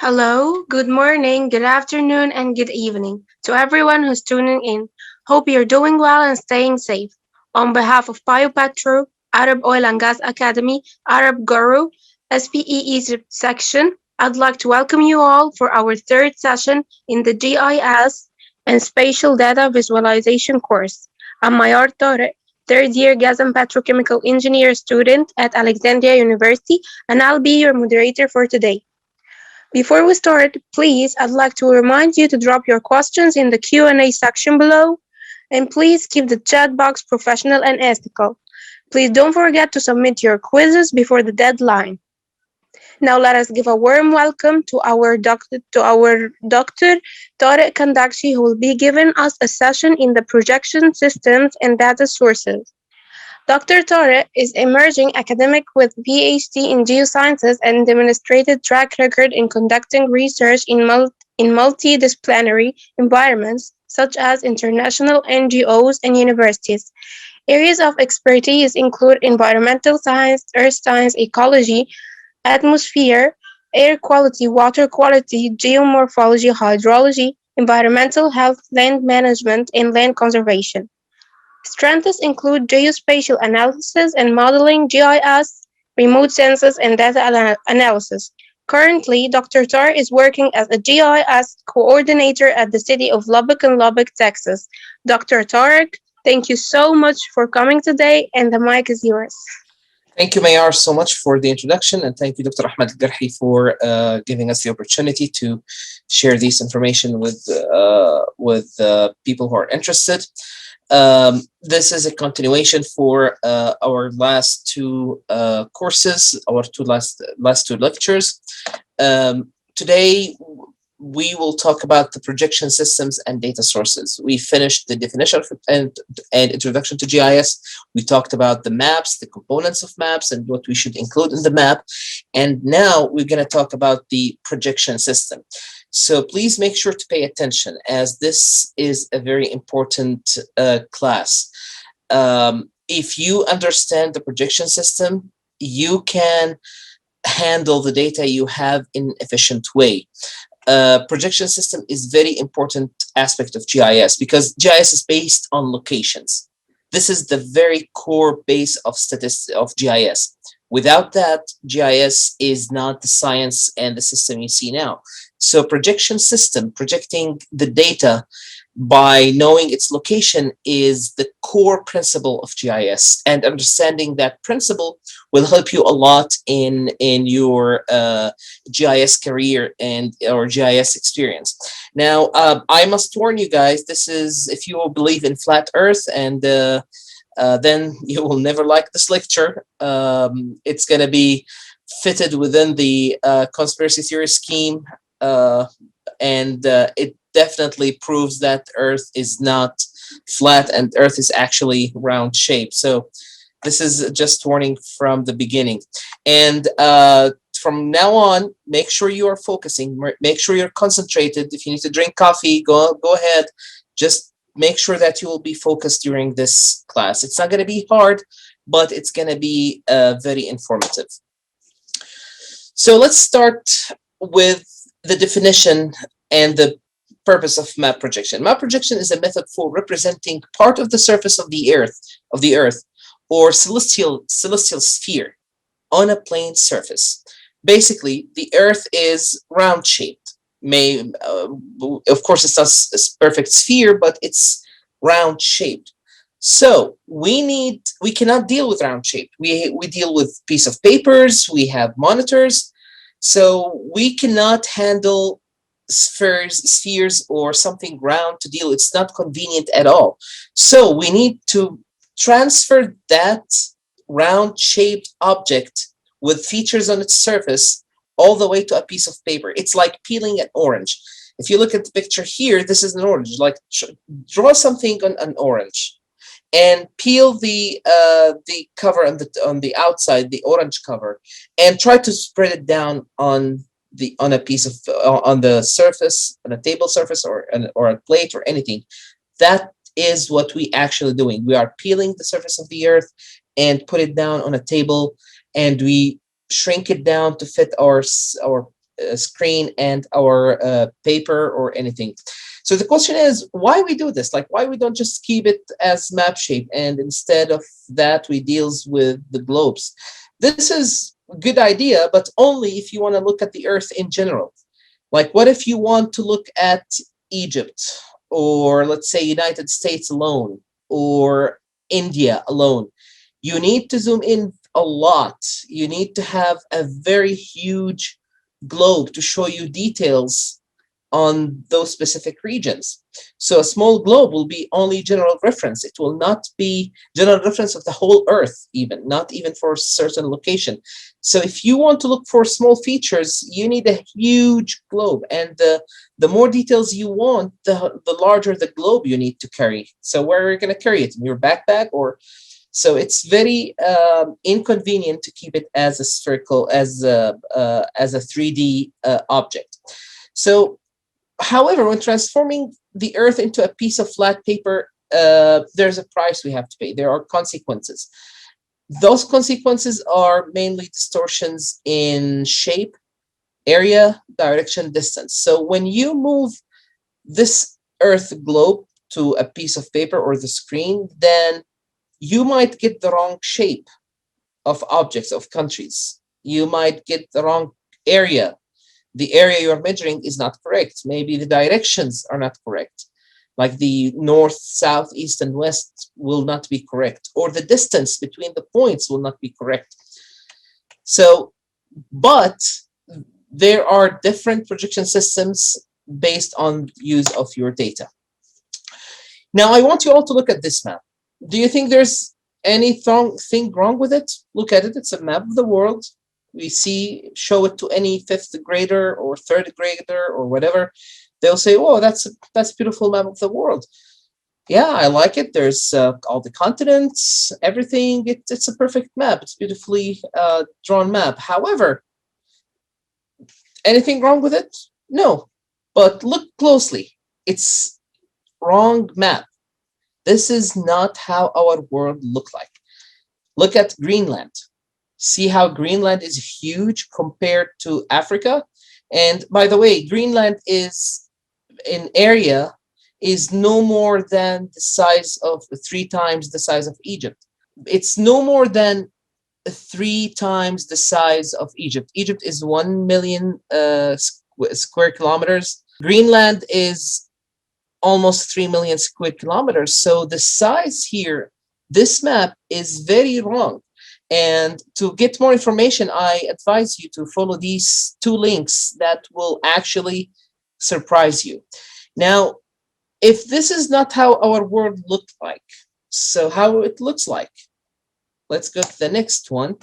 Hello, good morning, good afternoon, and good evening to everyone who's tuning in. Hope you're doing well and staying safe. On behalf of BioPetro, Arab Oil and Gas Academy, Arab Guru, SPE Egypt section, I'd like to welcome you all for our third session in the GIS and Spatial Data Visualization course. I'm Mayar Tarek, third year Gas and Petrochemical Engineer student at Alexandria University, and I'll be your moderator for today. Before we start, please, I'd like to remind you to drop your questions in the Q&A section below, and please keep the chat box professional and ethical. Please don't forget to submit your quizzes before the deadline. Now let us give a warm welcome to our Dr. Tarek Kandakji, who will be giving us a session in the projection systems and data sources. Dr. Tarek is emerging academic with PhD in geosciences and demonstrated track record in conducting research in multidisciplinary environments such as international NGOs and universities. Areas of expertise include environmental science, earth science, ecology, atmosphere, air quality, water quality, geomorphology, hydrology, environmental health, land management, and land conservation. Strengths include geospatial analysis and modeling, GIS, remote sensors, and data analysis. Currently, Dr. Tar is working as a GIS coordinator at the city of Lubbock in Lubbock, Texas. Dr. Tarek, thank you so much for coming today, and the mic is yours. Thank you, Mayar, so much for the introduction, and thank you, Dr. Ahmed Garhi, for giving us the opportunity to share this information with people who are interested. This is a continuation for our last two courses, our last two lectures. Today, we will talk about the projection systems and data sources. We finished the definition and introduction to GIS. We talked about the maps, the components of maps, and what we should include in the map. And now we're going to talk about the projection system. So please make sure to pay attention, as this is a very important class. If you understand the projection system, you can handle the data you have in an efficient way. Projection system is very important aspect of GIS because GIS is based on locations. This is the very core base of statistics of GIS. Without that, GIS is not the science and the system you see now. So projection system, projecting the data by knowing its location, is the core principle of GIS, and understanding that principle will help you a lot in your GIS career and or GIS experience. Now, I must warn you guys, this is if you believe in flat Earth, and then you will never like this lecture. It's going to be fitted within the conspiracy theory scheme, and it definitely proves that Earth is not flat and Earth is actually round shaped. So this is just warning from the beginning. And from now on, make sure you are focusing, make sure you're concentrated. If you need to drink coffee, go ahead. Just make sure that you will be focused during this class. It's not going to be hard, but it's going to be very informative. So let's start with the definition and the purpose of map projection. Map projection is a method for representing part of the surface of the Earth, or celestial sphere on a plane surface. Basically, the Earth is round shaped. Of course, it's not a perfect sphere, but it's round shaped. So we cannot deal with round shape. We deal with piece of papers. We have monitors, so we cannot handle spheres or something round to deal. It's not convenient at all. So we need to transfer that round shaped object with features on its surface all the way to a piece of paper. It's like peeling an orange. If you look at the picture here, this is an orange. Like draw something on an orange and peel the cover on the outside, the orange cover, and try to spread it down on a piece of on the surface, on a table surface, or a plate or anything. That is what we actually doing. We are peeling the surface of the Earth and put it down on a table, and we shrink it down to fit our screen and our paper or anything. So the question is, why we do this? Like, why we don't just keep it as map shape, and instead of that we deals with the globes? This is a good idea, but only if you want to look at the Earth in general. Like, what if you want to look at Egypt, or let's say United States alone, or India alone? You need to zoom in a lot. You need to have a very huge globe to show you details on those specific regions. So a small globe will be only general reference. It will not be general reference of the whole Earth, even, not even for a certain location. So if you want to look for small features, you need a huge globe. And the more details you want, the larger the globe you need to carry. So where are you going to carry it? In your backpack? Or so it's very inconvenient to keep it as a spherical, as a 3D object. So however, when transforming the Earth into a piece of flat paper, there's a price we have to pay. There are consequences. Those consequences are mainly distortions in shape, area, direction, distance. So when you move this Earth globe to a piece of paper or the screen, then you might get the wrong shape of objects, of countries. You might get the wrong area. The area you're measuring is not correct. Maybe the directions are not correct. Like the north, south, east, and west will not be correct, or the distance between the points will not be correct. So, but there are different projection systems based on use of your data. Now, I want you all to look at this map. Do you think there's anything wrong with it? Look at it. It's a map of the world. We show it to any fifth grader or third grader or whatever. They'll say, "Oh, that's a beautiful map of the world." Yeah, I like it. There's all the continents, everything. It's a perfect map. It's beautifully drawn map. However, anything wrong with it? No. But look closely. It's wrong map. This is not how our world look like. Look at Greenland. See how Greenland is huge compared to Africa? And by the way, Greenland is in area is no more than the size of 3 times the size of Egypt. It's no more than 3 times the size of Egypt. Egypt is 1 million square kilometers. Greenland is almost 3 million square kilometers. So the size here, this map is very wrong. And to get more information, I advise you to follow these 2 links that will actually surprise you. Now, if this is not how our world looked like, so how it looks like? Let's go to the next one.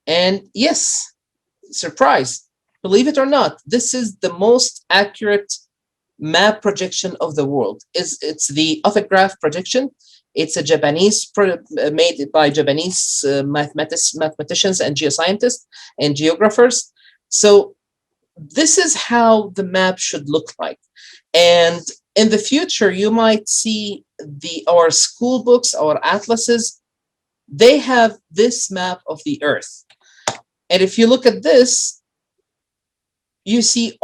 And yes, surprise, believe it or not, this is the most accurate map projection of the world. It's the orthograph projection. It's a Japanese made by Japanese mathematicians and geoscientists and geographers. So this is how the map should look like. And in the future, you might see our school books, our atlases, they have this map of the Earth. And if you look at this, you see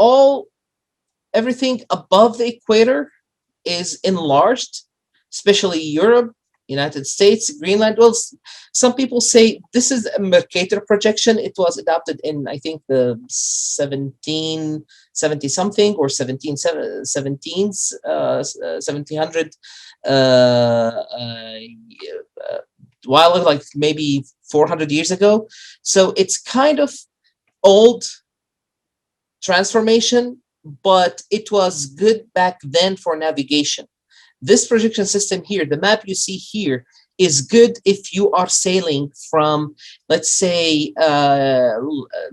everything above the equator is enlarged, especially Europe, United States, Greenland. Well, some people say this is a Mercator projection. It was adopted in, I think, the 1770 something or 1700 while like maybe 400 years ago. So it's kind of old transformation, but it was good back then for navigation. This projection system here, the map you see here, is good if you are sailing from, let's say,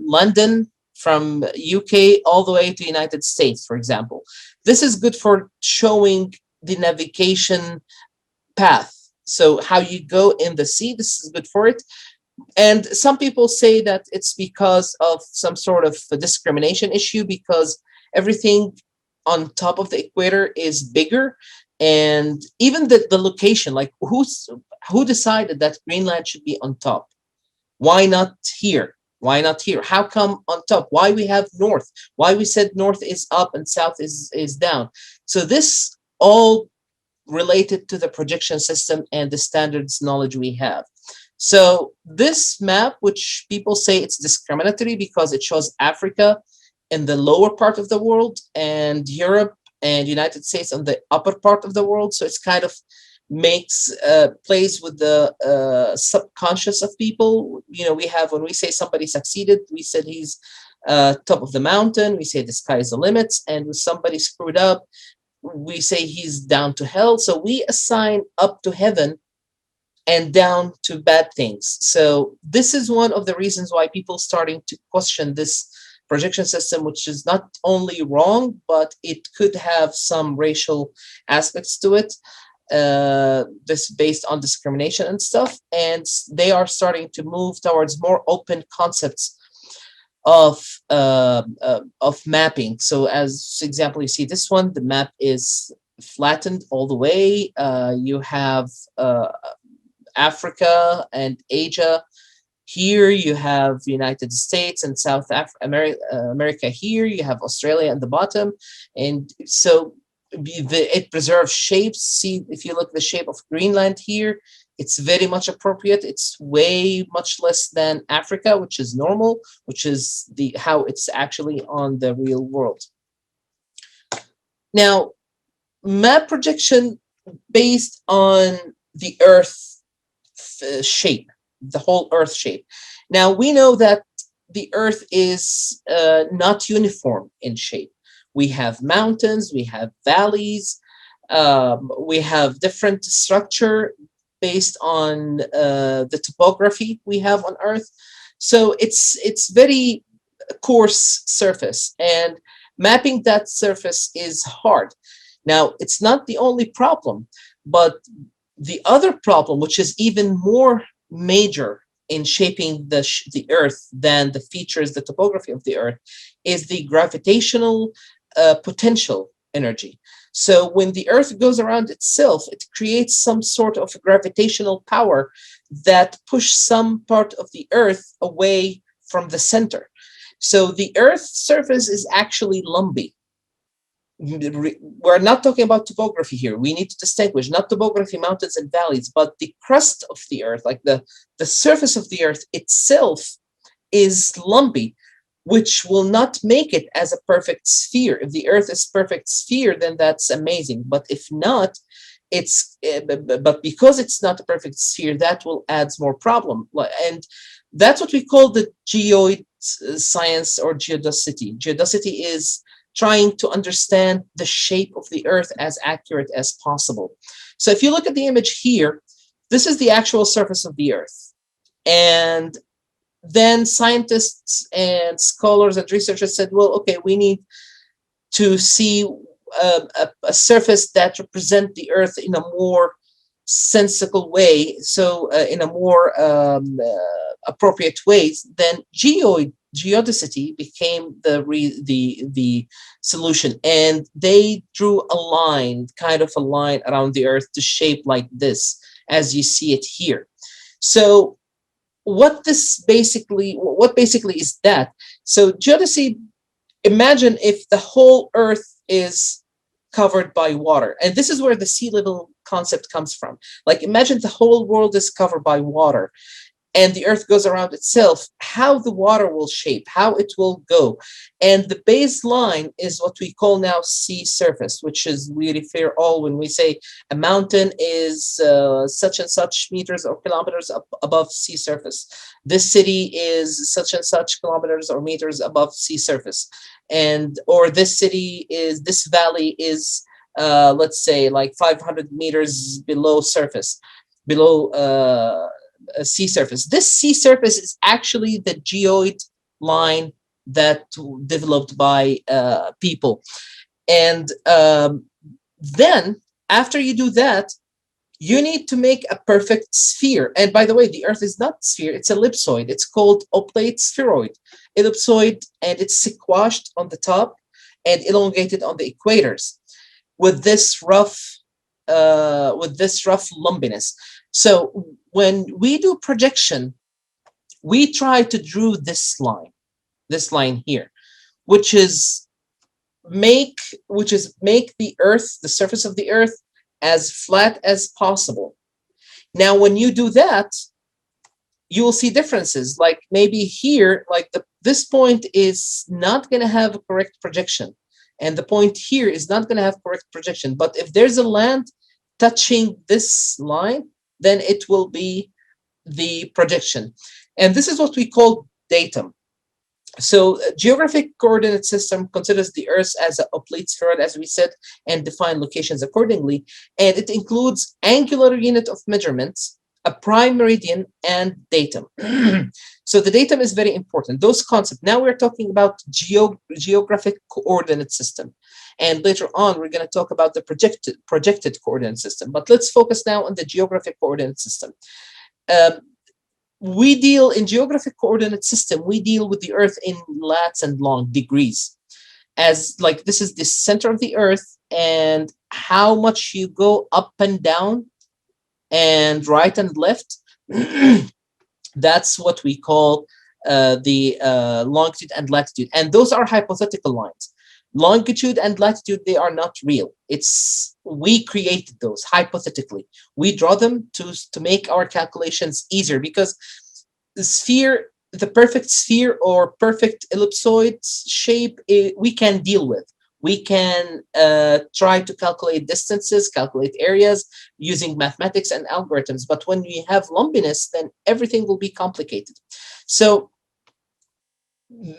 London, from UK all the way to United States, for example. This is good for showing the navigation path. So how you go in the sea, this is good for it. And some people say that it's because of some sort of a discrimination issue, because everything on top of the equator is bigger. And even the location, like who decided that Greenland should be on top? Why not here? Why not here? How come on top? Why we have north? Why we said north is up and south is down? So this all related to the projection system and the standards knowledge we have. So this map, which people say it's discriminatory because it shows Africa in the lower part of the world and Europe and United States on the upper part of the world. So it's kind of makes plays with the subconscious of people. We have, when we say somebody succeeded, we said he's top of the mountain. We say the sky is the limits. And when somebody screwed up, we say he's down to hell. So we assign up to heaven and down to bad things. So this is one of the reasons why people starting to question this projection system, which is not only wrong, but it could have some racial aspects to it. This based on discrimination and stuff, and they are starting to move towards more open concepts of mapping. So as example, you see this one, the map is flattened all the way. You have Africa and Asia. Here you have United States and South America. Here you have Australia at the bottom, and so it preserves shapes. See, if you look at the shape of Greenland here, it's very much appropriate. It's way much less than Africa, which is normal, which is how it's actually on the real world. Now, map projection based on the Earth shape, the whole Earth shape. Now, we know that the Earth is not uniform in shape. We have mountains, we have valleys, we have different structure based on the topography we have on Earth. So it's very coarse surface, and mapping that surface is hard. Now, it's not the only problem, but the other problem, which is even more major in shaping the Earth than the features, the topography of the Earth, is the gravitational potential energy. So when the Earth goes around itself, it creates some sort of gravitational power that push some part of the Earth away from the center. So the Earth's surface is actually lumpy. We're not talking about topography here. We need to distinguish not topography, mountains and valleys, but the crust of the Earth, like the surface of the Earth itself is lumpy, which will not make it as a perfect sphere. If the Earth is perfect sphere, then that's amazing. But if not, but because it's not a perfect sphere, that will add more problem. And that's what we call the geoid science or geodesicity. Geodesicity is trying to understand the shape of the Earth as accurate as possible. So if you look at the image here, this is the actual surface of the Earth. And then scientists and scholars and researchers said, well, okay, we need to see a surface that represents the Earth in a more sensical way, so in a more appropriate ways. Then geodesicity became the solution, and they drew a line, kind of a line around the Earth to shape like this, as you see it here. So what basically is that? So geodesy, imagine if the whole Earth is covered by water, and this is where the sea level concept comes from. Like, imagine the whole world is covered by water, and the Earth goes around itself, how the water will shape, how it will go. And the baseline is what we call now sea surface, which is we refer all when we say a mountain is such and such meters or kilometers above sea surface. This city is such and such kilometers or meters above sea surface. And or this valley is let's say like 500 meters below surface, below sea surface. This sea surface is actually the geoid line that developed by people. And then after you do that, you need to make a perfect sphere. And by the way, the Earth is not sphere, it's ellipsoid. It's called oblate spheroid. Ellipsoid, and it's squashed on the top and elongated on the equators with this rough lumpiness. So when we do projection, we try to draw this line here, which is make the Earth, the surface of the Earth, as flat as possible. Now, when you do that, you will see differences. Like maybe here, like this point is not going to have a correct projection, and the point here is not going to have correct projection. But if there's a land touching this line, then it will be the projection. And this is what we call datum. So geographic coordinate system considers the Earth as an oblate spheroid, as we said, and define locations accordingly. And it includes angular unit of measurements, a prime meridian, and datum. So the datum is very important. Those concepts. Now we're talking about geographic coordinate system. And later on, we're going to talk about the projected coordinate system. But let's focus now on the geographic coordinate system. We deal in geographic coordinate system, we deal with the Earth in lats and long degrees. As like this is the center of the Earth, and how much you go up and down and right and left, that's what we call the longitude and latitude. And those are hypothetical lines. Longitude and latitude, they are not real. We created those hypothetically. We draw them to make our calculations easier, because the perfect sphere or perfect ellipsoid shape, we can deal with. We can try to calculate distances, calculate areas using mathematics and algorithms. But when we have lumpiness, then everything will be complicated. So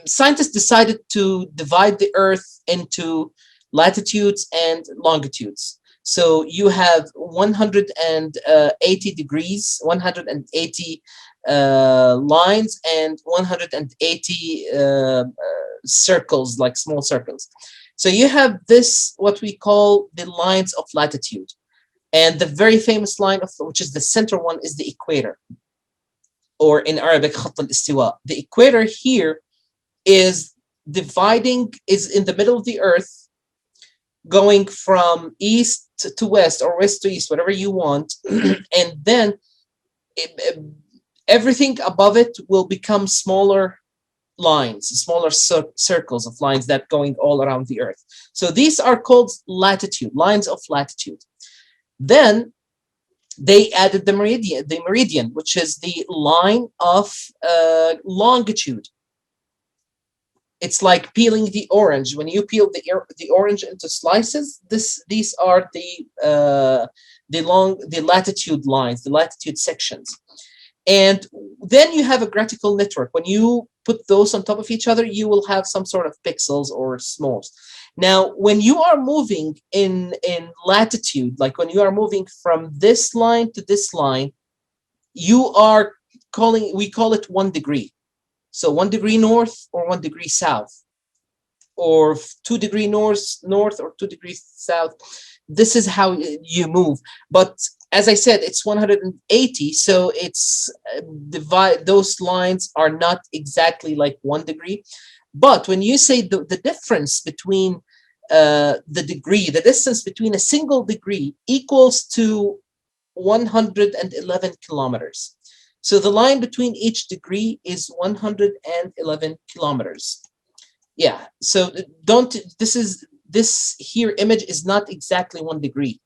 scientists decided to divide the Earth into latitudes and longitudes. So you have 180 degrees, 180 lines, and 180 circles, like small circles. So you have this, what we call the lines of latitude. And the very famous line, which is the center one, is the equator, or in Arabic, خط الاستواء. The equator here is in the middle of the Earth, going from east to west or west to east, whatever you want. And then everything above it will become smaller lines, smaller circles of lines that going all around the Earth. So these are called latitude, lines of latitude. Then they added the meridian, which is the line of longitude. It's like peeling the orange. When you peel the orange into slices, these are the latitude lines, the latitude sections. And then you have a graphical network. When you put those on top of each other, you will have some sort of pixels or smalls. Now, when you are moving in latitude, like when you are moving from this line to this line, we call it 1 degree. So 1 degree north or 1 degree south, or 2 degree north or 2 degrees south. This is how you move. But as I said, it's 180, so it's those lines are not exactly like 1 degree. But when you say the difference between the distance between a single degree equals to 111 kilometers. So the line between each degree is 111 kilometers. Yeah, so this here image is not exactly 1 degree.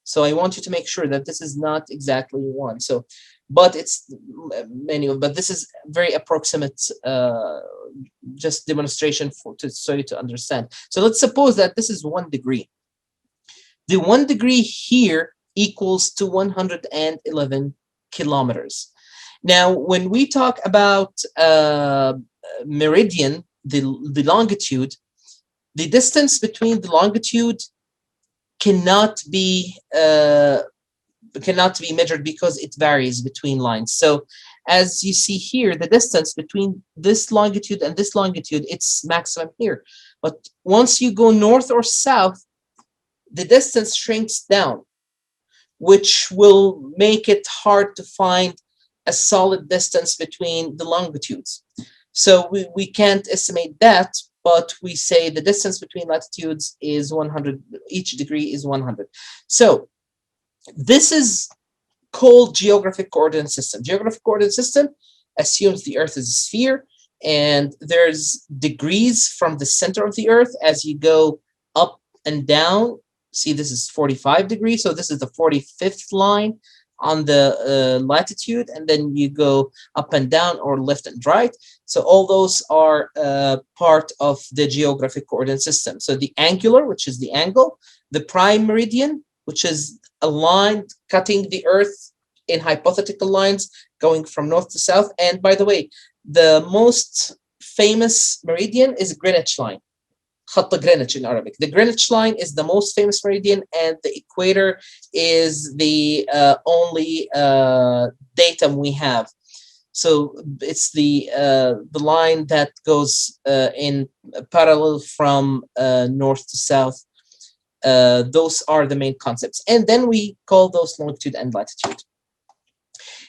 So I want you to make sure that this is not exactly 1. So, but it's manual, but this is very approximate, just demonstration so you to understand. So let's suppose that this is 1 degree. The 1 degree here equals to 111 kilometers. Now, when we talk about meridian, the longitude, the distance between the longitude cannot be measured because it varies between lines. So as you see here, the distance between this longitude and this longitude, it's maximum here. But once you go north or south, the distance shrinks down, which will make it hard to find a solid distance between the longitudes. So we can't estimate that, but we say the distance between latitudes is 100, each degree is 100. So this is called geographic coordinate system. Geographic coordinate system, assumes the Earth is a sphere, and there's degrees from the center of the Earth as you go up and down. See, this is 45 degrees, so this is the 45th line on the latitude, and then you go up and down or left and right. So all those are part of the geographic coordinate system. So the angular, which is the angle, the prime meridian, which is a line cutting the Earth in hypothetical lines going from north to south. And by the way, the most famous meridian is Greenwich line. خط Greenwich in Arabic. The Greenwich line is the most famous meridian, and the equator is the only datum we have. So it's the line that goes in parallel from north to south. Those are the main concepts, and then we call those longitude and latitude.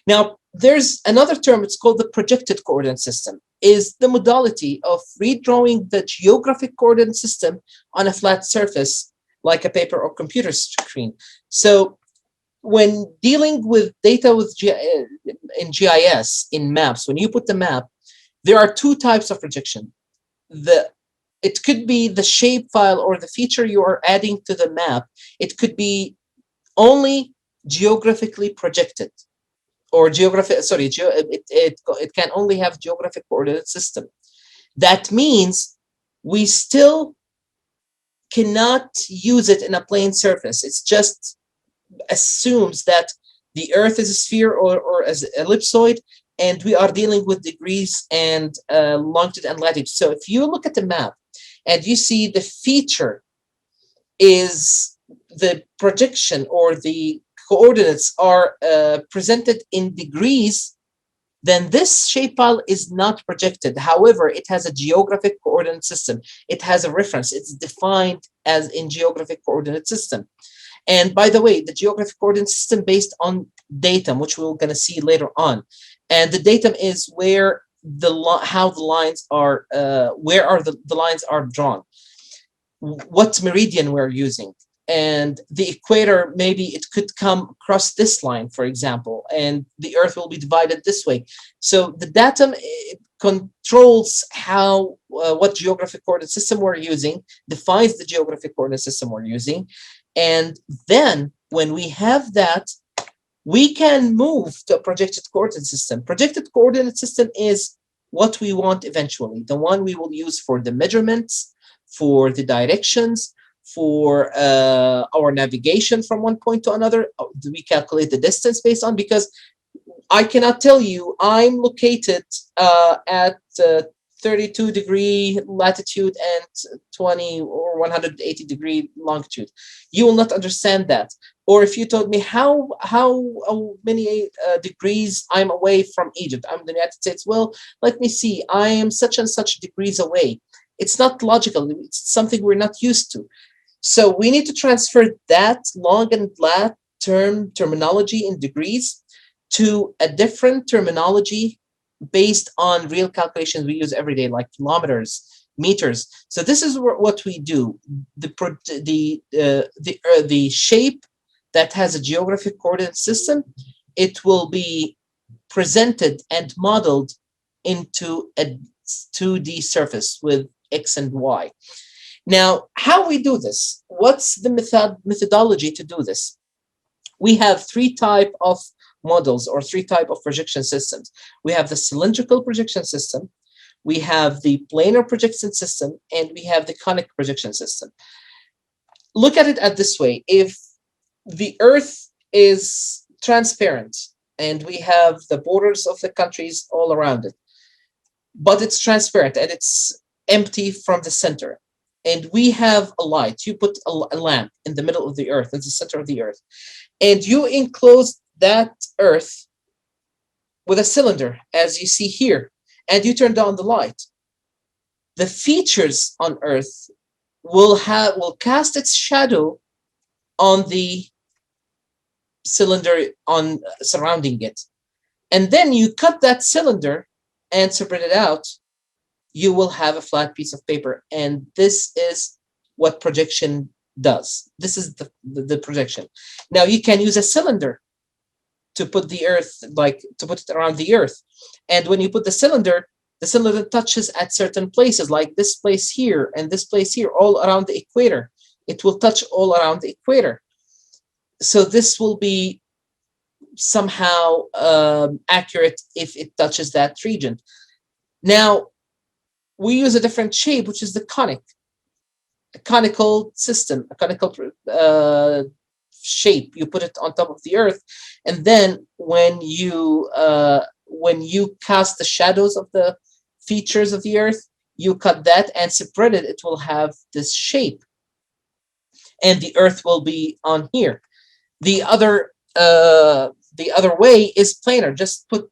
Now, there's another term, it's called the projected coordinate system, is the modality of redrawing the geographic coordinate system on a flat surface like a paper or computer screen. So when dealing with data with in GIS, in maps, when you put the map, there are two types of projection. It could be the shape file or the feature you are adding to the map. It could be only geographically projected, or it can only have geographic coordinate system. That means we still cannot use it in a plane surface. It just assumes that the Earth is a sphere or as an ellipsoid, and we are dealing with degrees and longitude and latitude. So if you look at the map and you see the feature is the projection or the coordinates are presented in degrees, then this shapefile is not projected. However, it has a geographic coordinate system. It has a reference. It's defined as in geographic coordinate system. And by the way, the geographic coordinate system based on datum, which we're going to see later on. And the datum is where how the lines are, where are the lines are drawn, what meridian we're using. And the equator, maybe it could come across this line, for example, and the Earth will be divided this way. So the datum controls how, what geographic coordinate system we're using, defines the geographic coordinate system we're using. And then when we have that, we can move to a projected coordinate system. Projected coordinate system is what we want eventually, the one we will use for the measurements, for the directions, for our navigation from one point to another. We calculate the distance based on, because I cannot tell you I'm located at 32 degree latitude and 20 or 180 degree longitude. You will not understand that. Or if you told me how many degrees I'm away from Egypt, I'm in the United States. Well, let me see, I am such and such degrees away. It's not logical. It's something we're not used to. So we need to transfer that long and flat terminology in degrees to a different terminology based on real calculations we use every day, like kilometers, meters. So this is what we do. The shape that has a geographic coordinate system, it will be presented and modeled into a 2D surface with X and Y. Now, how we do this? What's the methodology to do this? We have three types of models or three types of projection systems. We have the cylindrical projection system, we have the planar projection system, and we have the conic projection system. Look at it this way. If the Earth is transparent and we have the borders of the countries all around it, but it's transparent and it's empty from the center, and we have a light, you put a lamp in the middle of the Earth, in the center of the Earth, and you enclose that Earth with a cylinder, as you see here, and you turn down the light, the features on Earth will cast its shadow on the cylinder on surrounding it. And then you cut that cylinder and spread it out, you will have a flat piece of paper. And this is what projection does. This is the projection. Now you can use a cylinder to put the Earth, like to put it around the Earth. And when you put the cylinder touches at certain places, like this place here and this place here, all around the equator. It will touch all around the equator. So this will be somehow accurate if it touches that region. Now, we use a different shape, which is the conical system, a conical shape. You put it on top of the Earth, and then when you cast the shadows of the features of the Earth, you cut that and spread it. It will have this shape, and the Earth will be on here. The other way is planar. Just put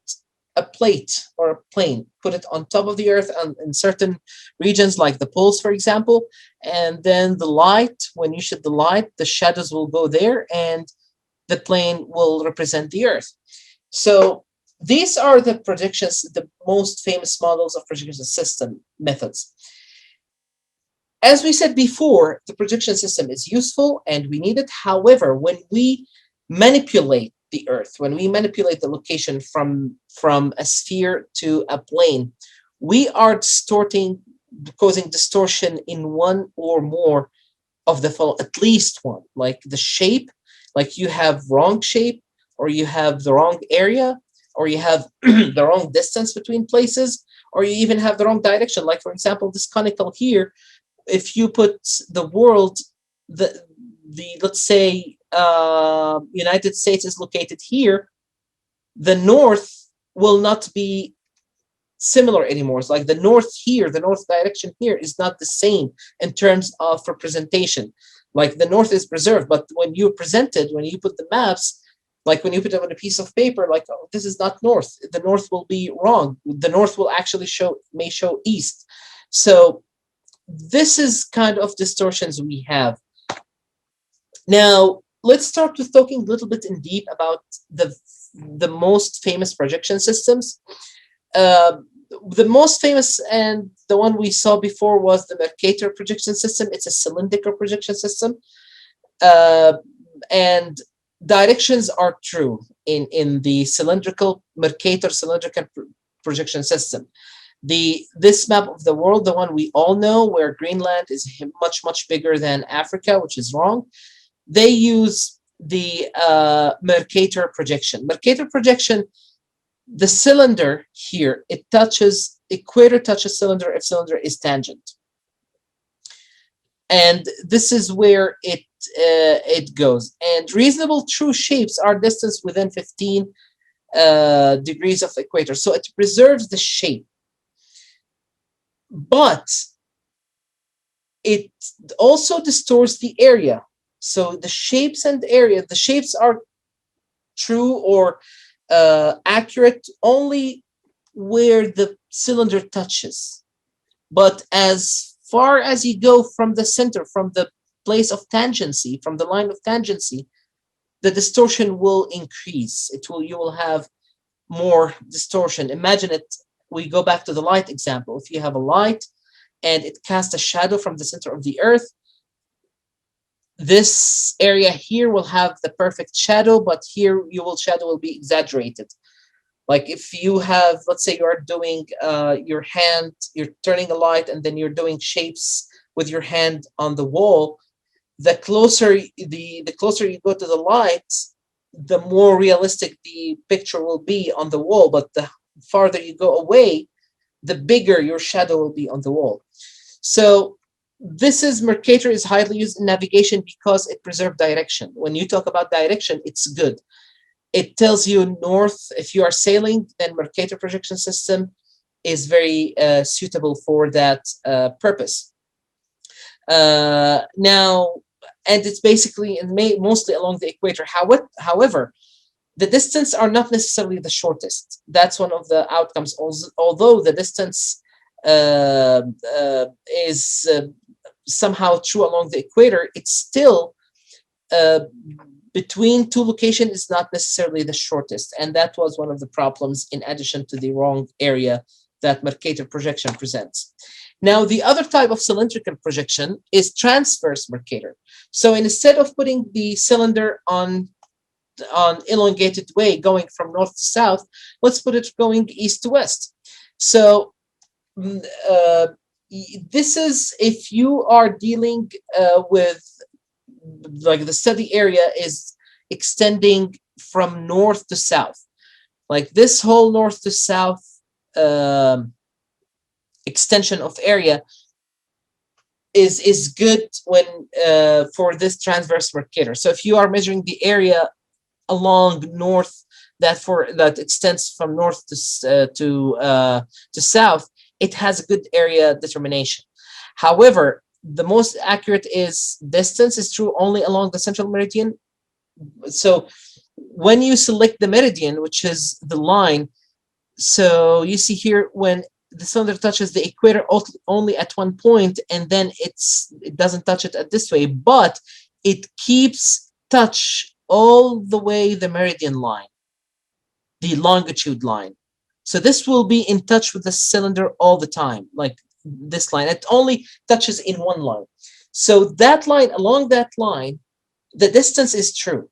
a plate or a plane, put it on top of the Earth in certain regions, like the poles, for example, and then the light, when you shoot the light, the shadows will go there, and the plane will represent the Earth. So these are the projections, the most famous models of projection system methods. As we said before, the projection system is useful and we need it. However, when we manipulate the Earth, when we manipulate the location from a sphere to a plane, we are causing distortion in one or more of the following, at least one, like the shape, like you have wrong shape, or you have the wrong area, or you have the wrong distance between places, or you even have the wrong direction. Like, for example, this conical here, if you put the world, the let's say United States is located here, the north will not be similar anymore. It's like the north here, the north direction here is not the same in terms of representation. Like the north is preserved, but when you present it, when you put the maps, like when you put it on a piece of paper, like, oh, this is not north. The north will be wrong. The north will actually may show east. So this is kind of distortions we have. Now, let's start with talking a little bit in deep about the most famous projection systems. The most famous and the one we saw before was the Mercator projection system. It's a cylindrical projection system. And directions are true in the cylindrical Mercator projection system. This map of the world, the one we all know, where Greenland is much bigger than Africa, which is wrong. They use the Mercator projection. Mercator projection, the cylinder here, equator touches cylinder if cylinder is tangent. And this is where it goes. And reasonable true shapes are distanced within 15 degrees of the equator. So it preserves the shape. But it also distorts the area. So the shapes and area, the shapes are true or accurate only where the cylinder touches. But as far as you go from the center, from the place of tangency, from the line of tangency, the distortion will increase. You will have more distortion. Imagine it. We go back to the light example. If you have a light and it casts a shadow from the center of the Earth, this area here will have the perfect shadow, but here shadow will be exaggerated. Like if you have, let's say you are doing your hand, you're turning a light and then you're doing shapes with your hand on the wall, the closer you go to the light, the more realistic the picture will be on the wall. But the farther you go away, the bigger your shadow will be on the wall. So Mercator is highly used in navigation because it preserves direction. When you talk about direction, it's good. It tells you north. If you are sailing, then Mercator projection system is very suitable for that purpose. Now, and it's basically mostly along the equator. However, the distance are not necessarily the shortest. That's one of the outcomes. Although the distance is somehow true along the equator, it's still between two locations is not necessarily the shortest. And that was one of the problems in addition to the wrong area that Mercator projection presents. Now, the other type of cylindrical projection is transverse Mercator. So instead of putting the cylinder on on elongated way going from north to south. Let's put it going east to west. So this is if you are dealing with like the study area is extending from north to south, like this whole north to south extension of area is good when for this transverse Mercator. So if you are measuring the area along north that extends from north to south, it has a good area determination. However, the most accurate is distance is true only along the central meridian. So when you select the meridian, which is the line, so you see here when the cylinder touches the equator only at one point, and then it doesn't touch it at this way, but it keeps touch all the way the meridian line, the longitude line. So this will be in touch with the cylinder all the time, like this line. It only touches in one line. So that line, along that line, the distance is true.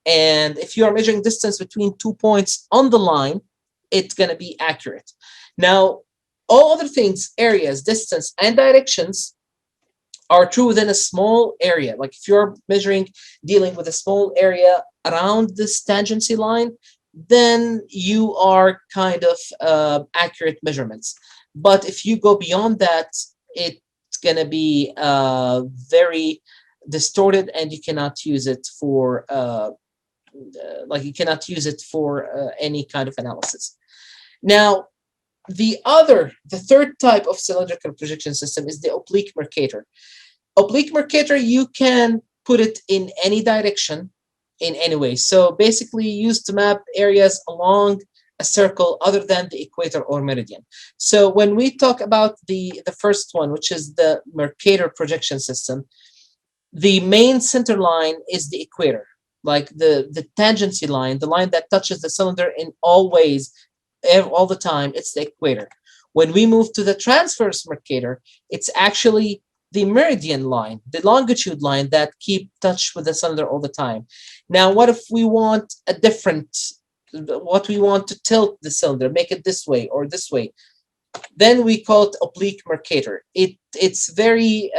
And if you are measuring distance between 2 points on the line, it's going to be accurate. Now, all other things, areas, distance, and directions are true within a small area. Like if you're dealing with a small area around this tangency line, then you are kind of accurate measurements. But if you go beyond that, it's going to be very distorted, and you cannot use it for any kind of analysis. Now, the third type of cylindrical projection system is the oblique mercator. Oblique mercator, you can put it in any direction, in any way. So basically used to map areas along a circle other than the equator or meridian. So when we talk about the first one, which is the Mercator projection system, the main center line is the equator, like the tangency line, the line that touches the cylinder in all ways, all the time, it's the equator. When we move to the transverse Mercator, it's actually the meridian line, the longitude line that keep touch with the cylinder all the time. Now, what if we want what we want to tilt the cylinder, make it this way or this way? Then we call it oblique Mercator. It's very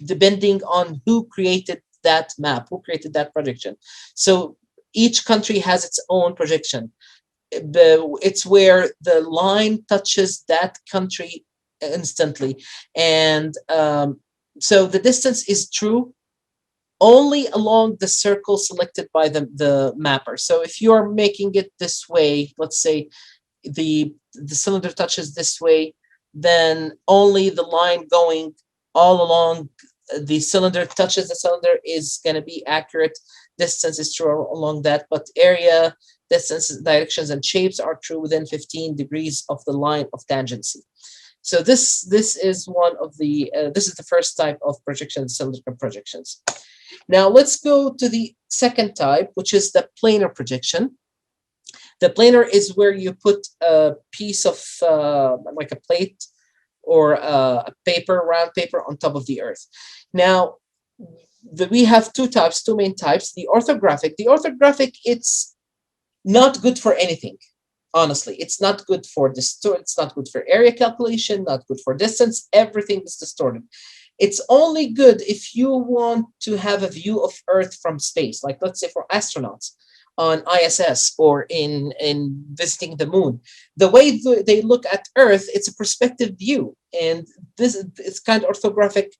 depending on who created that map, who created that projection. So each country has its own projection. It's where the line touches that country instantly, and so the distance is true only along the circle selected by the mapper. So if you are making it this way, let's say the cylinder touches this way, then only the line going all along the cylinder touches the cylinder is going to be accurate. Distance is true along that, but area, distance, directions, and shapes are true within 15 degrees of the line of tangency. So this is one of the this is the first type of projection, cylindrical projections. Now let's go to the second type, which is the planar projection. The planar is where you put a piece of like a plate or a round paper on top of the earth. Now we have two main types. The orthographic, it's not good for anything. Honestly, it's not good for it's not good for area calculation, not good for distance. Everything is distorted. It's only good if you want to have a view of Earth from space, like let's say for astronauts on ISS or in visiting the moon. The way they look at Earth, it's a perspective view, and this is kind of orthographic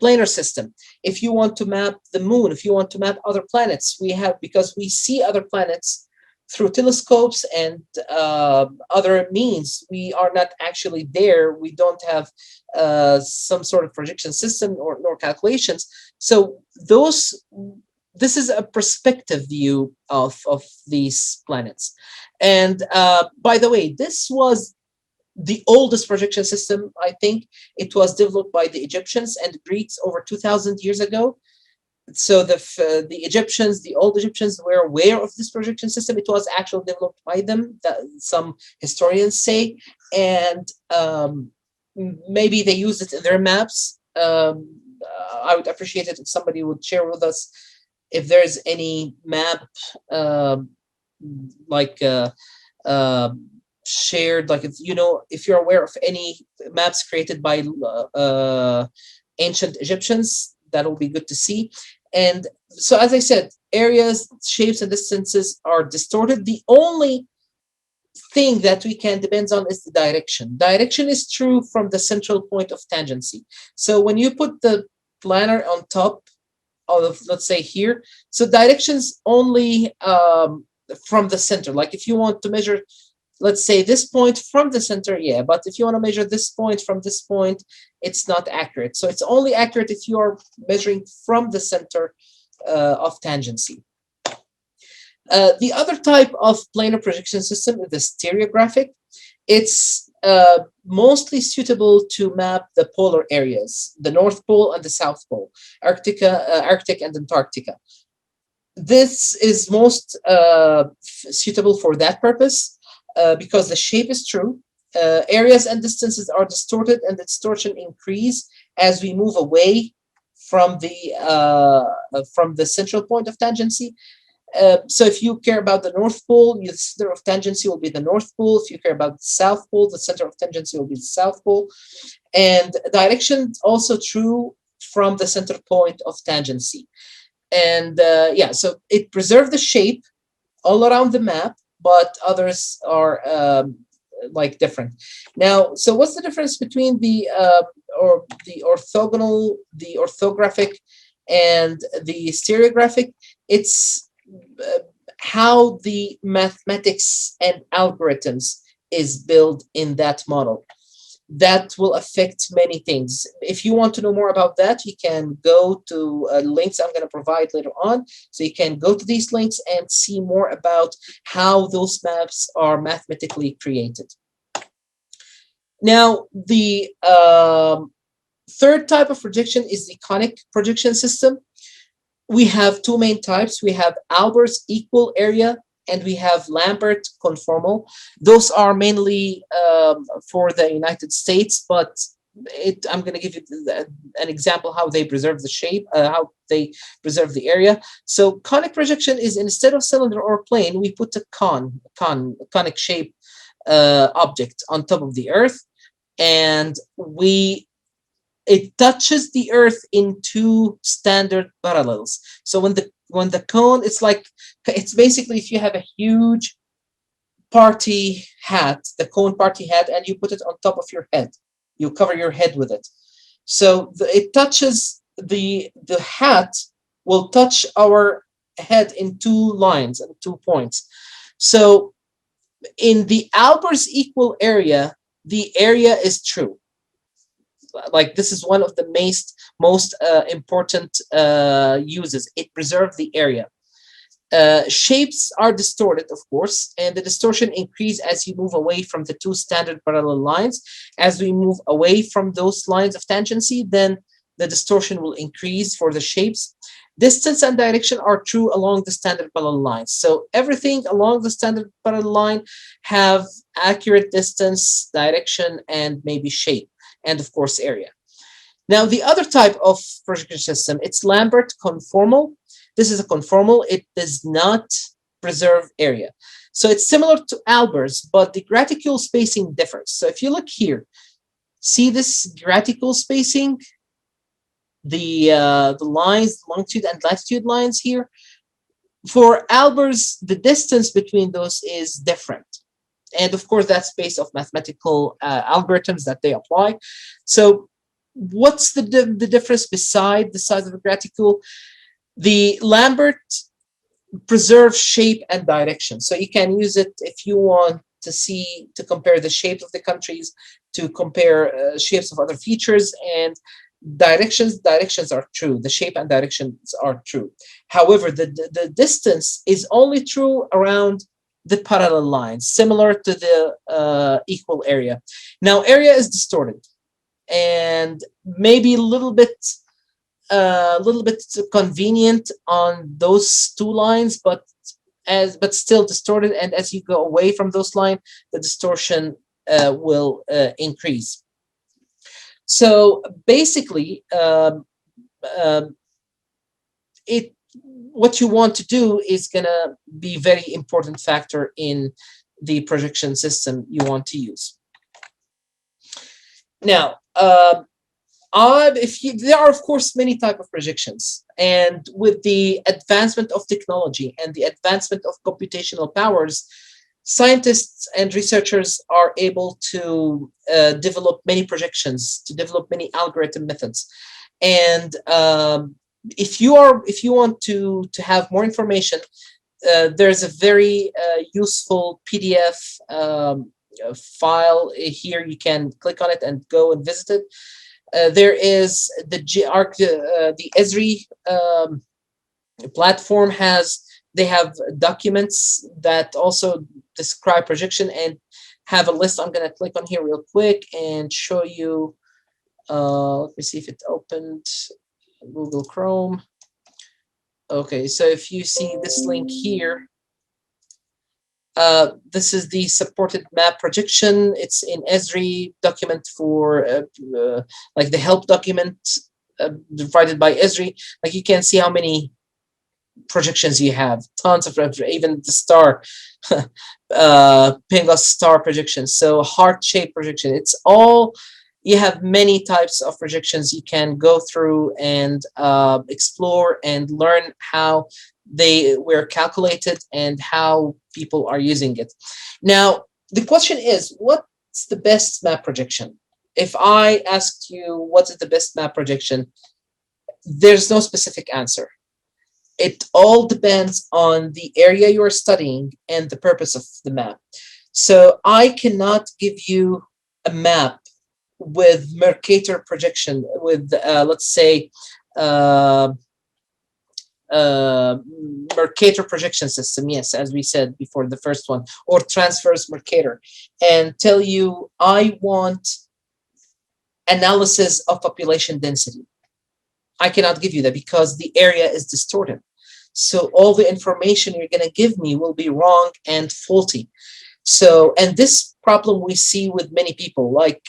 planar system. If you want to map the moon, if you want to map other planets, because we see other planets through telescopes and other means. We are not actually there. We don't have some sort of projection system nor calculations. So this is a perspective view of these planets. And by the way, this was the oldest projection system, I think. It was developed by the Egyptians and Greeks over 2,000 years ago. So the Egyptians, the old Egyptians, were aware of this projection system. It was actually developed by them, some historians say, and maybe they used it in their maps. I would appreciate it if somebody would share with us if there's any map like uh, shared, like if you're aware of any maps created by ancient Egyptians, that will be good to see. And so, as I said, areas, shapes, and distances are distorted. The only thing that we can depend on is the direction. Direction is true from the central point of tangency. So when you put the planar on top of, let's say here, so directions only from the center. Like if you want to measure, let's say this point from the center, yeah, but if you want to measure this point from this point, it's not accurate. So it's only accurate if you are measuring from the center of tangency. The other type of planar projection system is the stereographic. It's mostly suitable to map the polar areas, the North Pole and the South Pole, Arctic and Antarctica. This is most suitable for that purpose because the shape is true. Areas and distances are distorted, and the distortion increase as we move away from the central point of tangency. So if you care about the North Pole, the center of tangency will be the North Pole. If you care about the South Pole, the center of tangency will be the South Pole. And direction also true from the center point of tangency. And yeah, so it preserves the shape all around the map, but others are like different. Now, so what's the difference between the orthogonal, the orthographic, and the stereographic? It's how the mathematics and algorithms is built in that model. That will affect many things. If you want to know more about that, you can go to links I'm going to provide later on. So you can go to these links and see more about how those maps are mathematically created. Now, the third type of projection is the conic projection system. We have two main types. We have Albert's equal area, and we have Lambert Conformal. Those are mainly for the United States, but I'm going to give you an example how they preserve the shape, how they preserve the area. So conic projection is, instead of cylinder or plane, we put a conic shape object on top of the Earth, and it touches the Earth in two standard parallels. So when the cone, it's basically if you have a huge party hat, the cone party hat, and you put it on top of your head, you cover your head with it. So it touches the hat will touch our head in two lines and 2 points. So in the Albers equal area, the area is true. Like this is one of the most important uses. It preserves the area. Shapes are distorted, of course, and the distortion increases as you move away from the two standard parallel lines. As we move away from those lines of tangency, then the distortion will increase for the shapes. Distance and direction are true along the standard parallel lines. So everything along the standard parallel line have accurate distance, direction, and maybe shape, and of course area. Now the other type of projection system, it's Lambert Conformal. This is a conformal. It does not preserve area. So it's similar to Albers, but the graticule spacing differs. So if you look here, see this graticule spacing, the lines, longitude and latitude lines here. For Albers, the distance between those is different. And of course, that's based off mathematical algorithms that they apply. So what's the difference beside the size of the graticule? The Lambert preserves shape and direction. So you can use it if you want to compare the shapes of the countries, to compare shapes of other features, and directions are true. The shape and directions are true. However, the distance is only true around the parallel lines, similar to the equal area. Now, area is distorted and maybe a little bit convenient on those two lines, but still distorted. And as you go away from those lines, the distortion will increase. So basically, what you want to do is gonna be very important factor in the projection system you want to use. Now, there are of course many type of projections, and with the advancement of technology and the advancement of computational powers, scientists and researchers are able to develop many projections, to develop many algorithm methods. And if you want to have more information, there's a very useful PDF file here. You can click on it and go and visit it. There is the Esri platform they have documents that also describe projection and have a list. I'm going to click on here real quick and show you. Let me see if it opened Google Chrome. Okay, so if you see this link here, this is the supported map projection. It's in Esri document for like the help document provided by Esri. Like you can see how many projections you have, tons of, even the star, Pingos star projection. So heart-shaped projection. It's all, you have many types of projections you can go through and explore and learn how they were calculated and how people are using it. Now, the question is, what's the best map projection? If I asked you what is the best map projection, there's no specific answer. It all depends on the area you're studying and the purpose of the map. So I cannot give you a map with Mercator projection, with let's say Mercator projection system, yes, as we said before, the first one, or Transverse Mercator, and tell you I want analysis of population density. I cannot give you that because the area is distorted. So all the information you're going to give me will be wrong and faulty. So, and this problem we see with many people, like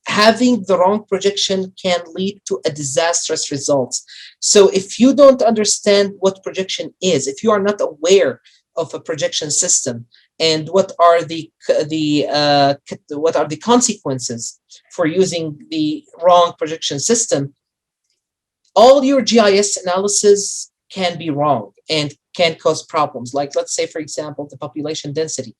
having the wrong projection can lead to a disastrous results. So if you don't understand what projection is, if you are not aware of a projection system and what are the consequences for using the wrong projection system, all your GIS analysis can be wrong and can cause problems. Like, let's say, for example, the population density.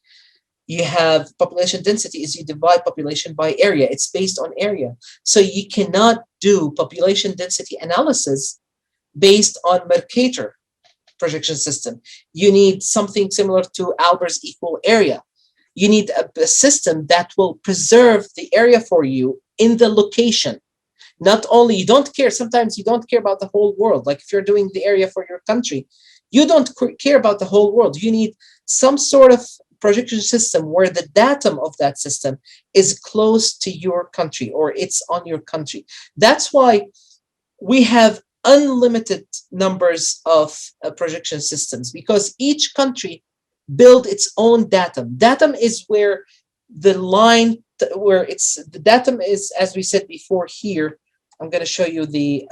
You have population density is you divide population by area. It's based on area. So you cannot do population density analysis based on Mercator projection system. You need something similar to Albers equal area. You need a system that will preserve the area for you in the location. Not only, you don't care, sometimes you don't care about the whole world. Like if you're doing the area for your country, you don't care about the whole world. You need some sort of projection system where the datum of that system is close to your country or it's on your country. That's why we have unlimited numbers of projection systems, because each country build its own datum. Datum is where the line, where it's, the datum is, as we said before here, I'm going to show you the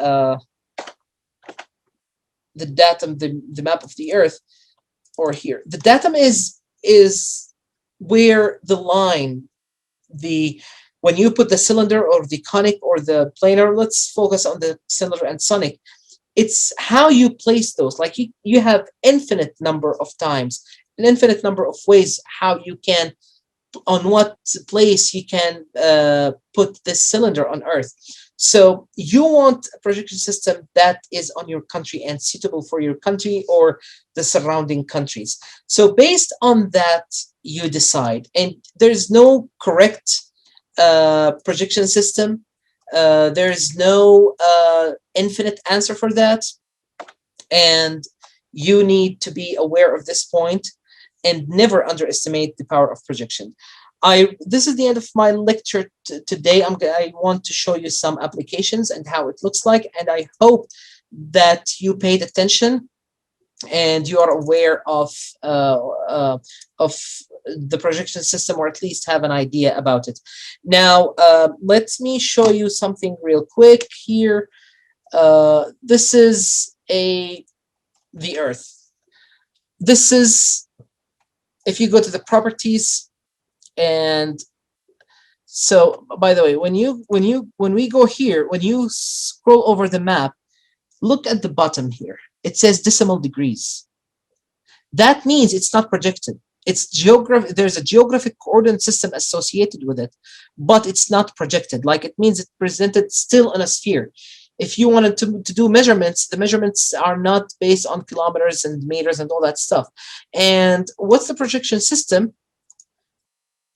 datum, the map of the Earth, or here. The datum is where the line, when you put the cylinder or the conic or the planar, let's focus on the cylinder and sonic. It's how you place those. Like you have infinite number of times, an infinite number of ways how you can, on what place you can put this cylinder on Earth. So you want a projection system that is on your country and suitable for your country or the surrounding countries. So based on that, you decide. And there's no correct projection system. There's no infinite answer for that. And you need to be aware of this point and never underestimate the power of projection. This is the end of my lecture today. I want to show you some applications and how it looks like, and I hope that you paid attention and you are aware of the projection system, or at least have an idea about it. Now, let me show you something real quick here. This is a the Earth. This is, if you go to the properties, and so by the way, when we go here, when you scroll over the map, look at the bottom here. It says decimal degrees. That means it's not projected. It's geographic. There's a geographic coordinate system associated with it, but it's not projected. Like, it means it's presented still in a sphere. If you wanted to do measurements, the measurements are not based on kilometers and meters and all that stuff. And what's the projection system?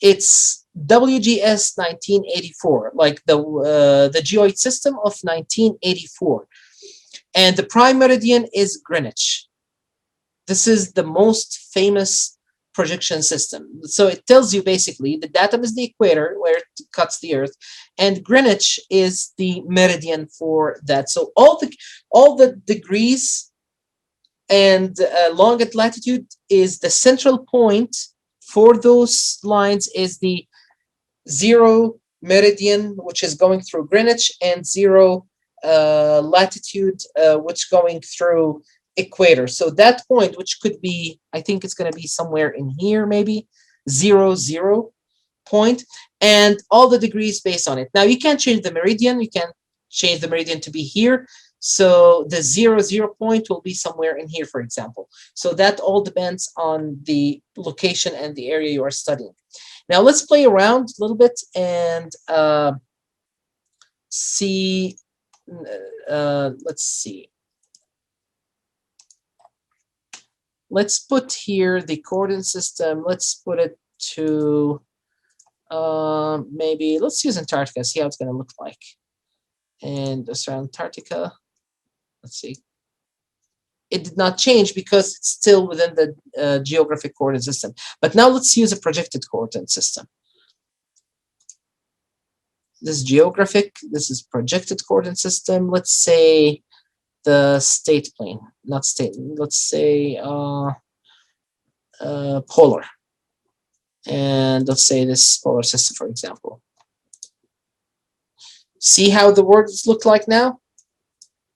It's WGS 1984, like the geoid system of 1984. And the prime meridian is Greenwich. This is the most famous projection system. So it tells you basically the datum is the equator where it cuts the Earth, and Greenwich is the meridian for that. So all the degrees and longitude latitude is the central point for those lines is the 0 meridian, which is going through Greenwich, and 0 latitude, which going through Equator. So that point, which could be, I think it's going to be somewhere in here, maybe 0, 0 point, and all the degrees based on it. Now you can't change the meridian. You can change the meridian to be here. So the 0, 0 point will be somewhere in here, for example. So that all depends on the location and the area you are studying. Now let's play around a little bit and see. Let's see. Let's put here the coordinate system. Let's put it to maybe, let's use Antarctica, see how it's going to look like. And this around Antarctica, let's see. It did not change because it's still within the geographic coordinate system. But now let's use a projected coordinate system. This is geographic, this is projected coordinate system. Let's say the state plane, not state, let's say polar. And let's say this polar system, for example. See how the words look like now?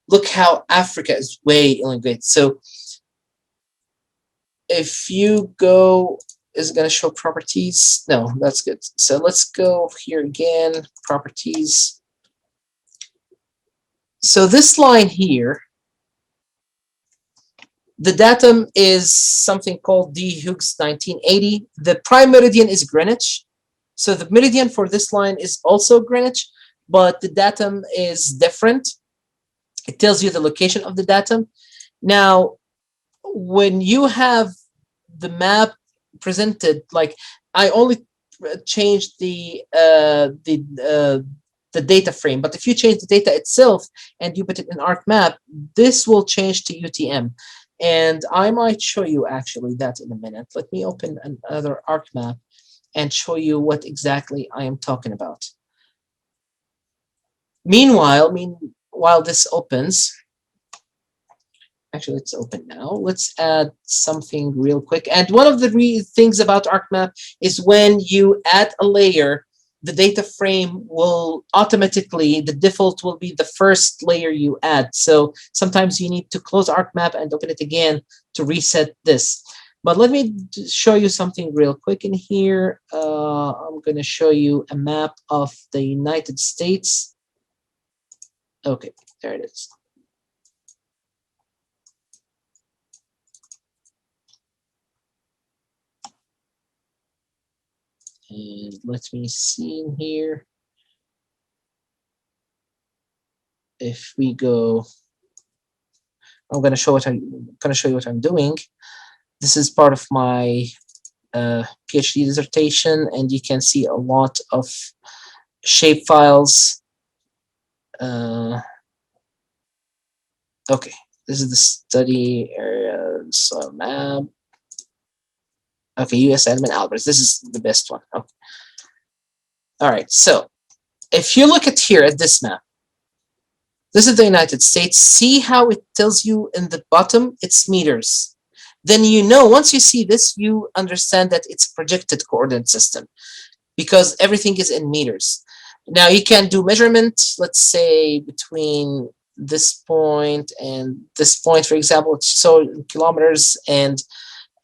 Look how Africa is way elongated. So if you go, is it going to show properties? No, that's good. So let's go here again, properties. So this line here, the datum is something called D. Hughes 1980. The prime meridian is Greenwich. So the meridian for this line is also Greenwich, but the datum is different. It tells you the location of the datum. Now, when you have the map presented, like, I only changed the data frame, but if you change the data itself and you put it in ArcMap, this will change to UTM. And I might show you actually that in a minute. Let me open another ArcMap and show you what exactly I am talking about. Meanwhile, this opens, actually it's open now. Let's add something real quick. And one of the things about ArcMap is when you add a layer, the data frame will automatically, the default will be the first layer you add. So sometimes you need to close ArcMap and open it again to reset this. But let me show you something real quick in here. I'm going to show you a map of the United States. Okay, there it is. And let me see in here. If we go, I'm going to show you what I'm doing. This is part of my PhD dissertation, and you can see a lot of shape files. Okay, this is the study area, so map. Okay, US admin Albers. This is the best one. Okay. All right, so if you look at here at this map, this is the United States. See how it tells you in the bottom, it's meters. Then you know, once you see this, you understand that it's projected coordinate system because everything is in meters. Now you can do measurement, let's say between this point and this point, for example, it's so in kilometers and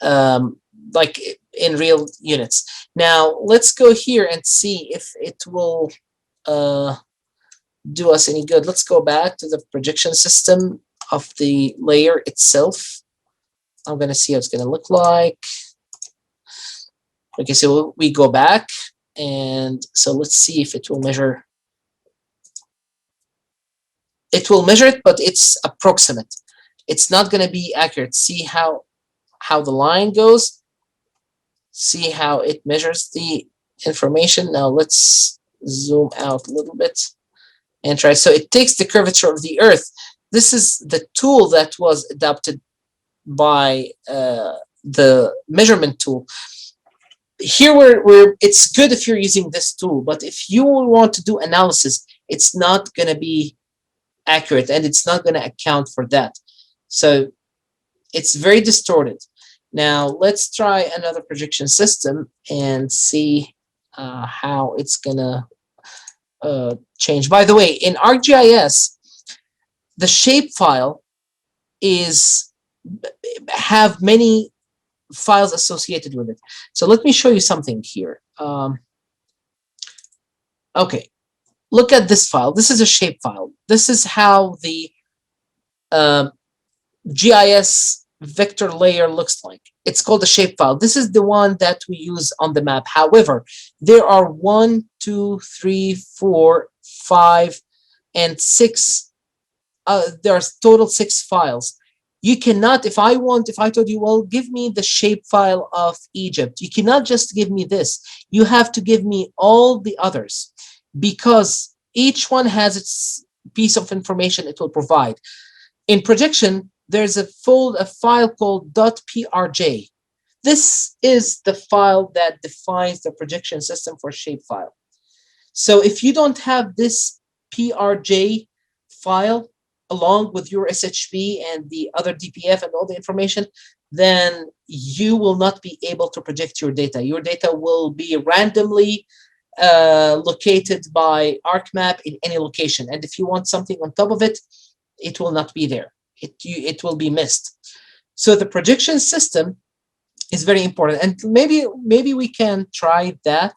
like in real units. Now let's go here and see if it will do us any good. Let's go back to the projection system of the layer itself. I'm going to see how it's going to look like. Okay, so we go back, and so let's see if it will measure. It will measure it, but it's approximate. It's not going to be accurate. See how the line goes. See how it measures the information. Now let's zoom out a little bit and try. So it takes the curvature of the Earth. This is the tool that was adopted by the measurement tool. Here where it's good if you're using this tool, but if you want to do analysis, it's not going to be accurate and it's not going to account for that. So it's very distorted. Now let's try another projection system and see how it's going to change. By the way, in ArcGIS, the shapefile have many files associated with it. So let me show you something here. Okay, look at this file. This is a shapefile. This is how the GIS vector layer looks like. It's called a shapefile. This is the one that we use on the map. However, there are 1, 2, 3, 4, 5, and 6. There's total 6 files. You cannot, if I told you, well, give me the shapefile of Egypt, you cannot just give me this. You have to give me all the others, because each one has its piece of information it will provide. In projection, there's a file called .prj. This is the file that defines the projection system for shapefile. So if you don't have this PRJ file along with your SHP and the other DPF and all the information, then you will not be able to project your data. Your data will be randomly located by ArcMap in any location. And if you want something on top of it, it will not be there. It will be missed. So the projection system is very important. And maybe we can try that.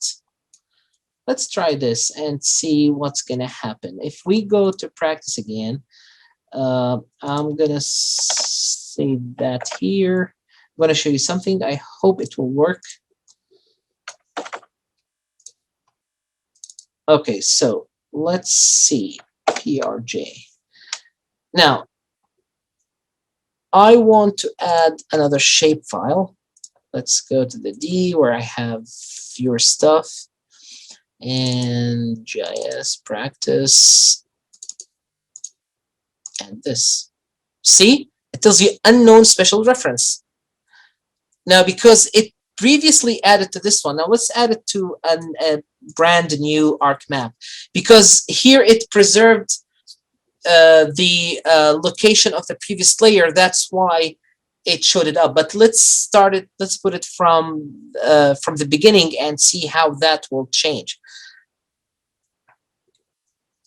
Let's try this and see what's going to happen. If we go to practice again, I'm going to save that here. I'm going to show you something. I hope it will work. Okay, so let's see. PRJ. Now, I want to add another shapefile. Let's go to the D where I have your stuff and GIS practice. And this. See, it tells you unknown special reference. Now, because it previously added to this one, now let's add it to a brand new ArcMap, because here it preserved the location of the previous layer. That's why it showed it up. But let's put it from the beginning and see how that will change.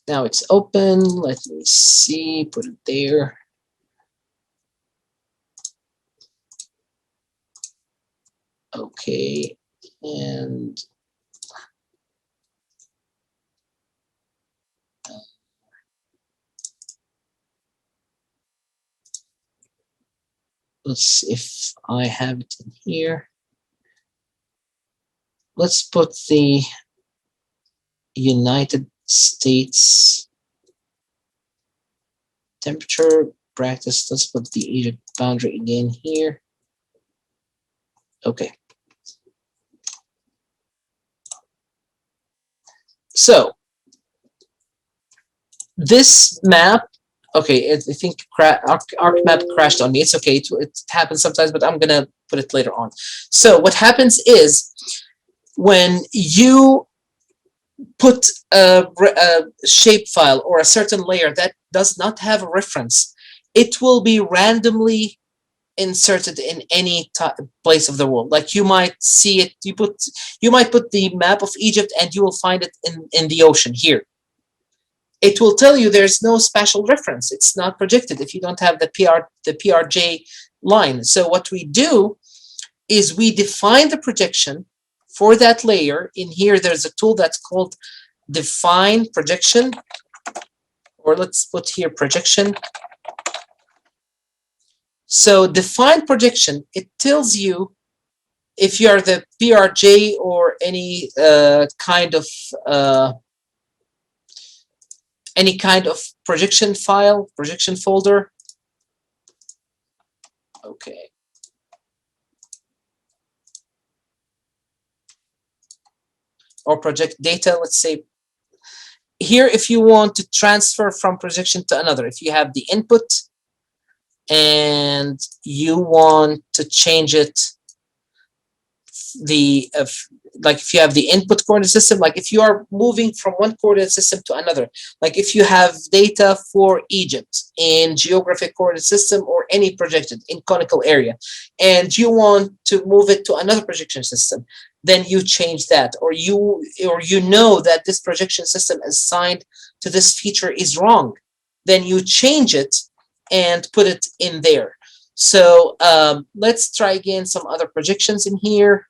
Now it's open. Let me see, put it there. Okay, and let's see if I have it in here. Let's put the United States temperature practice. Let's put the Egypt boundary again here. Okay. So this map, okay, I think ArcMap crashed on me. It's okay, it happens sometimes, but I'm gonna put it later on. So what happens is when you put a shapefile or a certain layer that does not have a reference, it will be randomly inserted in any place of the world. Like you might see it, you might put the map of Egypt and you will find it in the ocean here. it will tell you there's no spatial reference. It's not projected if you don't have the PRJ line. So what we do is we define the projection for that layer. In here, there's a tool that's called define projection, or let's put here projection. So define projection, it tells you if you are the PRJ or any kind of projection file, projection folder. Okay. Or project data, let's say. Here, if you want to transfer from projection to another, if you have the input and you want to change it, like if you have the input coordinate system, like if you are moving from one coordinate system to another, like if you have data for Egypt in geographic coordinate system or any projected in conical area, and you want to move it to another projection system, then you change that, or you know that this projection system assigned to this feature is wrong, then you change it and put it in there. So let's try again some other projections in here.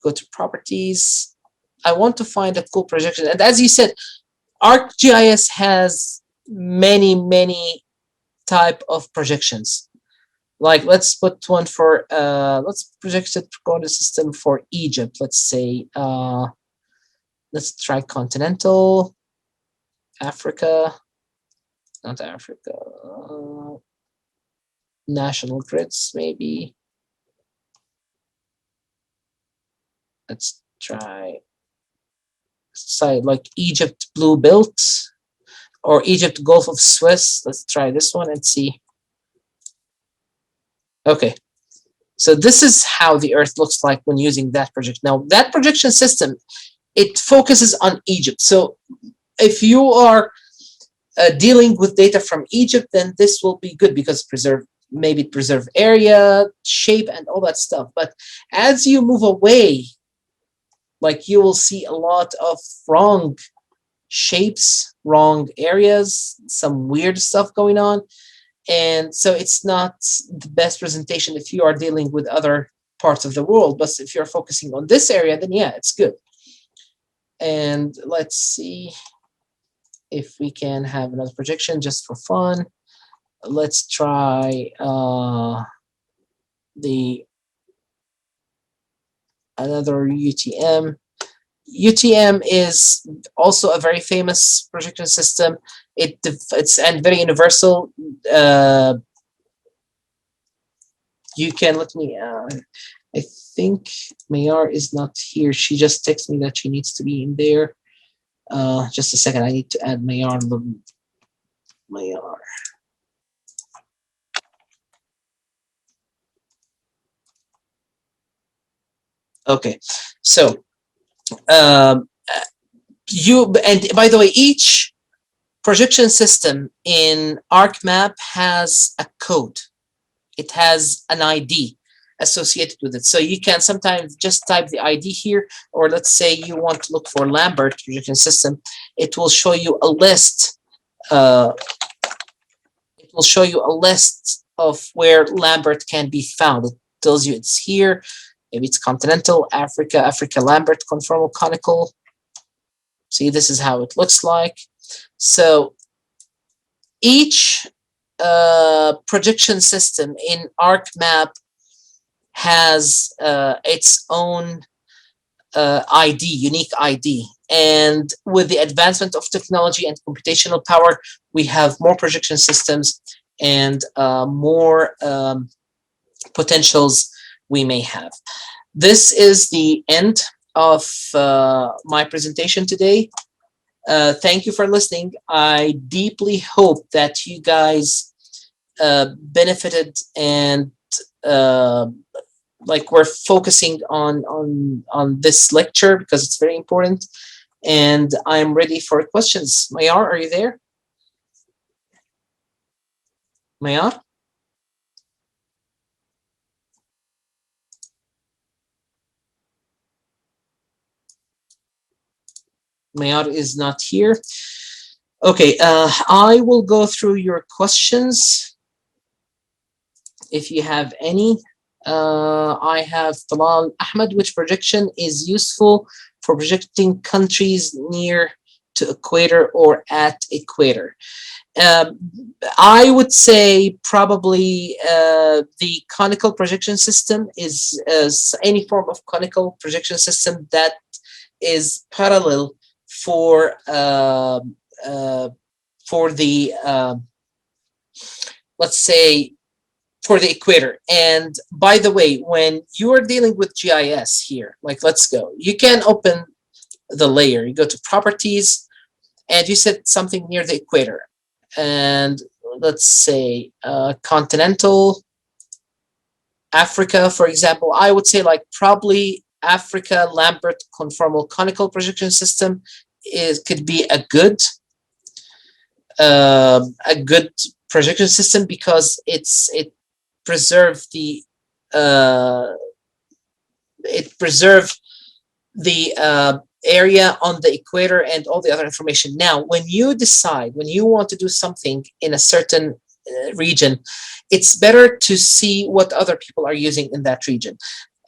Go to properties. I want to find a cool projection. And as you said, ArcGIS has many type of projections. Like let's put one for let's project it coordinate system for Egypt. Let's say let's try continental Africa, not Africa. National grids maybe. Let's try side like Egypt blue belt or Egypt Gulf of Suez. Let's try this one and see. Okay, so this is how the Earth looks like when using that projection. Now that projection system, it focuses on Egypt. So if you are dealing with data from Egypt, then this will be good because preserve area, shape, and all that stuff. But as you move away, like you will see a lot of wrong shapes, wrong areas, some weird stuff going on. And so it's not the best presentation if you are dealing with other parts of the world. But if you're focusing on this area, then yeah, it's good. And let's see if we can have another projection just for fun. Let's try another UTM. UTM is also a very famous projection system. It's and very universal. You can let me. I think Mayar is not here. She just texted me that she needs to be in there. Just a second. I need to add Mayar. Mayar. Okay, so and by the way, each projection system in ArcMap has a code. It has an ID associated with it. So you can sometimes just type the ID here, or let's say you want to look for Lambert projection system. It will show you a list. It will show you a list of where Lambert can be found. It tells you it's here. Maybe it's continental, Africa, Lambert Conformal Conical. See, this is how it looks like. So each projection system in ArcMap has its own ID, unique ID. And with the advancement of technology and computational power, we have more projection systems and more potentials we may have. This is the end of my presentation today. Thank you for listening. I deeply hope that you guys benefited and like we're focusing on this lecture because it's very important. And I'm ready for questions. Mayar, are you there? Mayar? Mayar is not here. Okay, I will go through your questions if you have any. I have Talal Ahmed. Which projection is useful for projecting countries near to equator or at equator? Um, I would say probably the conical projection system is any form of conical projection system that is parallel for uh, for the let's say for the equator. And by the way, when you are dealing with GIS here, like let's go, you can open the layer. You go to properties, and you set something near the equator. And let's say continental Africa, for example, I would say like probably Africa Lambert Conformal Conical Projection System is could be a good projection system because it preserve the uh, it preserve the area on the equator and all the other information. Now, when you want to do something in a certain region, it's better to see what other people are using in that region.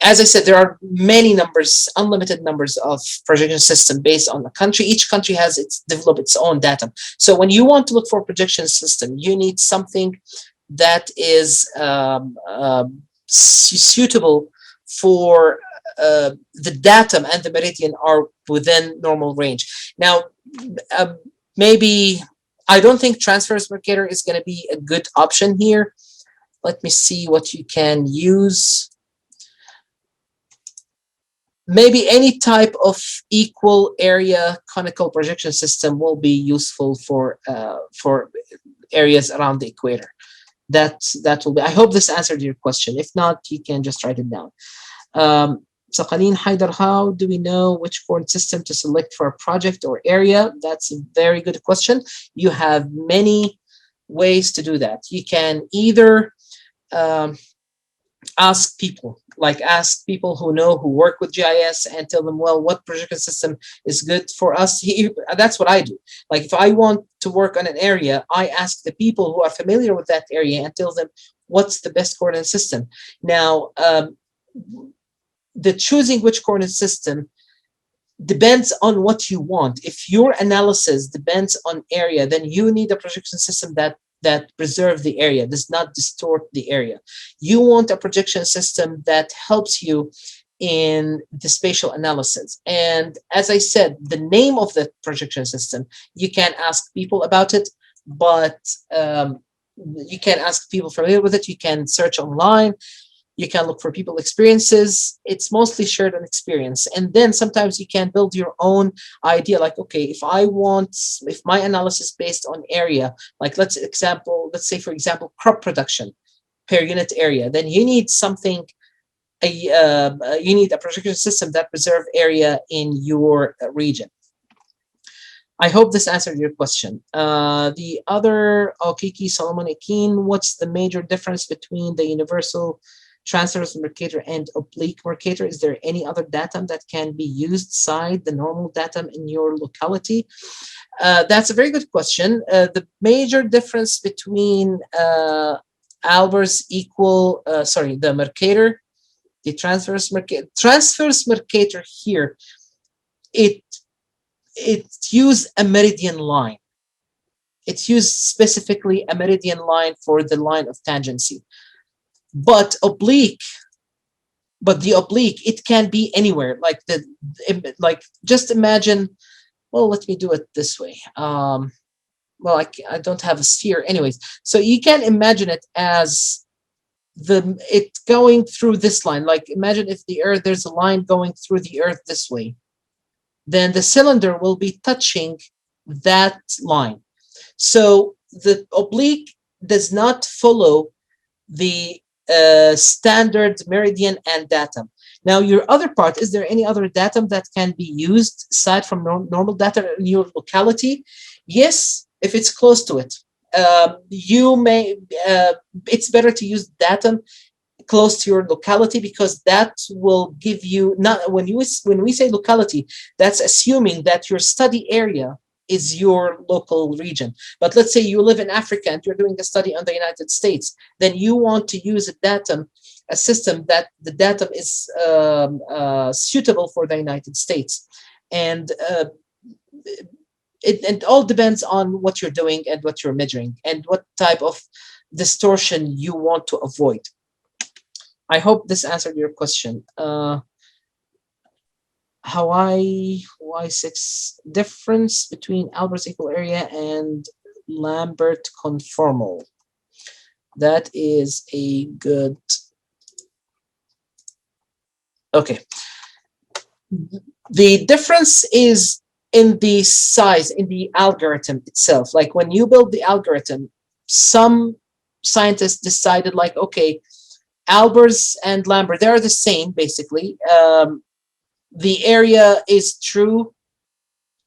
As I said, there are many numbers, unlimited numbers of projection system based on the country. Each country has developed its own datum. So when you want to look for a projection system, you need something that is suitable for the datum and the meridian are within normal range. Now, maybe I don't think Transverse Mercator is going to be a good option here. Let me see what you can use. Maybe any type of equal area conical projection system will be useful for areas around the equator. That will be. I hope this answered your question. If not, you can just write it down. Saqaleen Haidar, how do we know which coordinate system to select for a project or area? That's a very good question. You have many ways to do that. You can either ask people who work with GIS and tell them, well, what projection system is good for us. That's what I do. Like if I want to work on an area, I ask the people who are familiar with that area and tell them what's the best coordinate system. Now, the choosing which coordinate system depends on what you want. If your analysis depends on area, then you need a projection system that preserve the area, does not distort the area. You want a projection system that helps you in the spatial analysis. And as I said, the name of the projection system, you can ask people about it, but you can ask people familiar with it. You can search online. You can look for people experiences. It's mostly shared on experience. And then sometimes you can build your own idea. Like, okay, if my analysis based on area, like let's say, for example, crop production per unit area, then you need you need a projection system that preserve area in your region. I hope this answered your question. The other, Kiki Solomon Akin, what's the major difference between the universal Transverse Mercator and Oblique Mercator? Is there any other datum that can be used side the normal datum in your locality? That's a very good question. The major difference between Albers the Mercator, the Transverse Mercator here, it used a meridian line. It used specifically a meridian line for the line of tangency. But the oblique, it can be anywhere. Just imagine. Well, let me do it this way. Well, I don't have a sphere, anyways. So you can imagine it as it going through this line. Like imagine if there's a line going through the Earth this way, then the cylinder will be touching that line. So the oblique does not follow the standard meridian and datum. Now, your other part, is there any other datum that can be used aside from normal datum in your locality? Yes, if it's close to it. It's better to use datum close to your locality because that will give you, not when we say locality, that's assuming that your study area is your local region. But let's say you live in Africa and you're doing a study on the United States, then you want to use a system that the datum is suitable for the United States. And it all depends on what you're doing and what you're measuring and what type of distortion you want to avoid. I hope this answered your question. Hawaii Y6 difference between Albert's equal area and Lambert Conformal. That is a good. Okay. The difference is in the size, in the algorithm itself. Like when you build the algorithm, some scientists decided like, okay, Albers and Lambert, they're the same basically. The area is true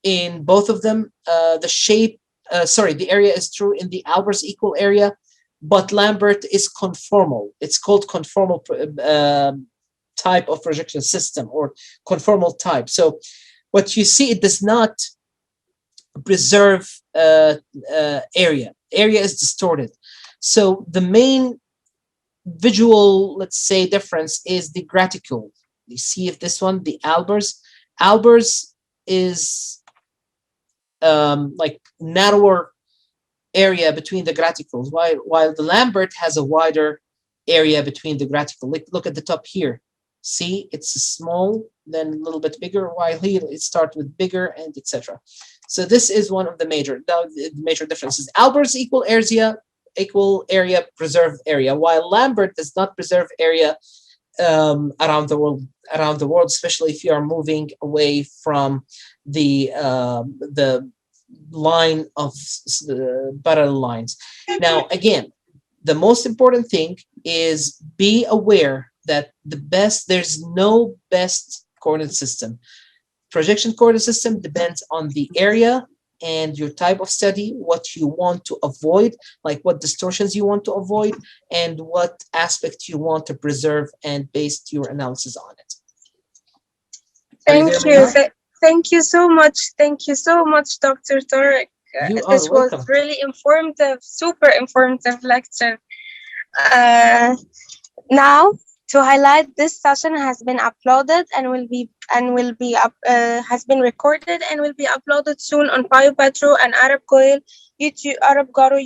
in both of them. The area is true in the Albers equal area, but Lambert is conformal. It's called conformal type of projection system, or conformal type. So what you see, it does not preserve area. Area is distorted. So the main visual, let's say, difference is the graticule. You see if this one, the Albers is like narrower area between the graticles, while the Lambert has a wider area between the graticle. Look at the top here. See, it's small, then a little bit bigger, while here it starts with bigger, and etc. So this is one of the major differences. Albers equal area, preserved area, while Lambert does not preserve area around the world, especially if you are moving away from the line of parallel lines. Now, again, the most important thing is be aware that there's no best coordinate system. Projection coordinate system depends on the area and your type of study, what you want to avoid, like what distortions you want to avoid, and what aspect you want to preserve, and base your analysis on it. Thank you. Thank you so much. Thank you so much, Dr. Tarek. This was really informative, super informative lecture. Now, to highlight, this session has been uploaded has been recorded and will be uploaded soon on BioPetro and Arab Garo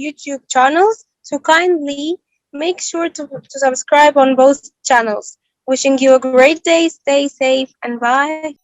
YouTube channels. So kindly make sure to subscribe on both channels. Wishing you a great day, stay safe, and bye.